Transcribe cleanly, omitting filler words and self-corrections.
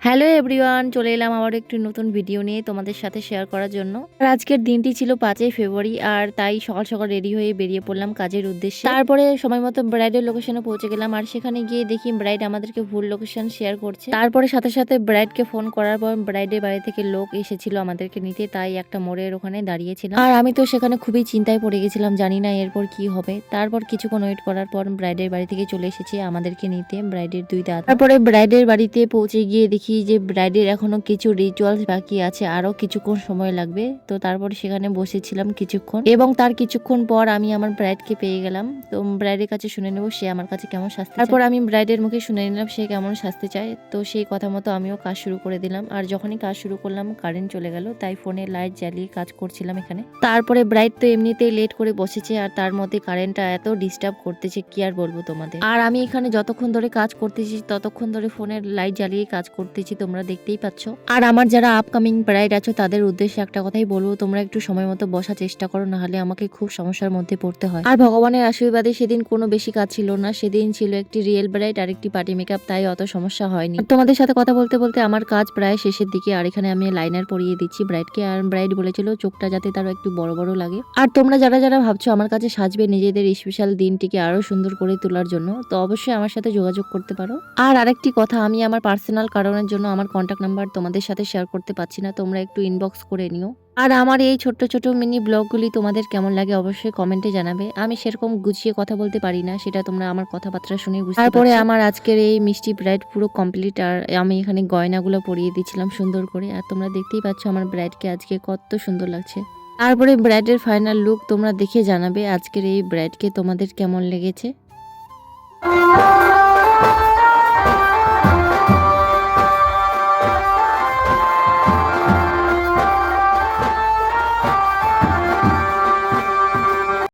Hello everyone, চলে এলাম আবার একটি নতুন ভিডিও নিয়ে তোমাদের সাথে শেয়ার করার জন্য। আর আজকের দিনটি ছিল 5ই ফেব্রুয়ারি, আর তাই সকাল সকাল রেডি হয়ে বেরিয়ে পড়লাম কাজের উদ্দেশ্যে। তারপরে সময় মতো ব্রাইডের লোকেশনে পৌঁছে গেলাম, আর সেখানে গিয়ে দেখি ব্রাইড আমাদেরকে ভুল লোকেশন শেয়ার করছে। তারপরে সাথে সাথে ব্রাইডকে ফোন করার পর ব্রাইডের বাড়ি থেকে লোক এসেছিল আমাদেরকে নিতে, তাই একটা মোড়ের ওখানে দাঁড়িয়েছিলাম। আর আমি তো সেখানে খুবই চিন্তায় পড়ে গেছিলাম, জানি না এরপর কি হবে। তারপর কিছুক্ষণ ওয়েট করার পর ব্রাইডের বাড়ি থেকে চলে এসেছে আমাদেরকে নিতে ব্রাইডের দুই দাদা। তারপরে ব্রাইডের বাড়িতে পৌঁছে গিয়ে দেখি যে ব্রাইডের এখনো কিছু রিচুয়ালস বাকি আছে, আরো কিছুক্ষণ সময় লাগবে। তো তারপরে সেখানে বসেছিলাম কিছুক্ষণ, এবং তার কিছুক্ষণ পর আমি আমার ব্রাইডকে পেয়ে গেলাম। তো ব্রাইডের কাছে শুনে নেবো সে আমার কাছে কেমন সাজতে চায়। তারপর আমি ব্রাইডের মুখে শুনে নিলাম সে কেমন সাজতে চায়। তো সেই কথা মতো আমিও কাজ শুরু করে দিলাম, আর যখনই কাজ শুরু করলাম কারেন্ট চলে গেল, তাই ফোনে লাইট জ্বালিয়ে কাজ করছিলাম এখানে। তারপরে ব্রাইড তো এমনিতেই লেট করে বসেছে, আর তার মধ্যে কারেন্টটা এত ডিস্টার্ব করতেছে কি আর বলবো তোমাদের। আর আমি এখানে যতক্ষণ ধরে কাজ করতেছি ততক্ষণ ধরে ফোনের লাইট জ্বালিয়ে কাজ করতেছি, তোমরা দেখতেই পাচ্ছ। আর আমার যারা আপকামিং ব্রাইড আছো তাদের উদ্দেশ্যে একটা কথাই বলবো, তোমরা একটু সময় মতো বসার চেষ্টা করো, নাহলে আমাকে খুব সমস্যার মধ্যে পড়তে হয়। আর ভগবানের আশীর্বাদে সেদিন কোনো বেশি কাজ ছিল না, সেদিন ছিল একটি রিয়েল ব্রাইড আর একটি পার্টি মেকআপ, তাই অত সমস্যা হয়নি। তোমাদের সাথে কথা বলতে বলতে আমার কাজ প্রায় শেষের দিকে, আর এখানে আমি লাইনার পরিয়ে দিচ্ছি ব্রাইডকে। আর ব্রাইড বলেছিল চোখটা যাতে তারও একটু বড় বড় লাগে। আর তোমরা যারা যারা ভাবছো আমার কাছে সাজবে নিজেদের স্পেশাল দিনটিকে আরো সুন্দর করে তোলার জন্য, তো অবশ্যই আমার সাথে যোগাযোগ করতে পারো। আর আরেকটি কথা, আমি আমার পার্সোনাল কারণের জন্য আমার কন্ট্যাক্ট নাম্বার তোমাদের সাথে শেয়ার করতে পারছি না, তোমরা একটু ইনবক্স করে নিও। আর আমার এই ছোট্ট ছোট মিনি ব্লগগুলি তোমাদের কেমন লাগে অবশ্যই কমেন্টে জানাবে। আমি সেরকম গুছিয়ে কথা বলতে পারি না, সেটা তোমরা আমার কথাবার্তা শুনে বুঝতে পারছো। তারপরে আমার আজকের এই মিষ্টি ব্রাইড পুরো কমপ্লিট, আর আমি এখানে গয়নাগুলো পরিয়ে দিচ্ছিলাম সুন্দর করে। আর তোমরা দেখতেই পাচ্ছ আমার ব্রাইডকে আজকে কত সুন্দর লাগছে। তারপরে ব্রাইডের ফাইনাল লুক তোমরা দেখে জানাবে আজকের এই ব্রাইডকে তোমাদের কেমন লেগেছে।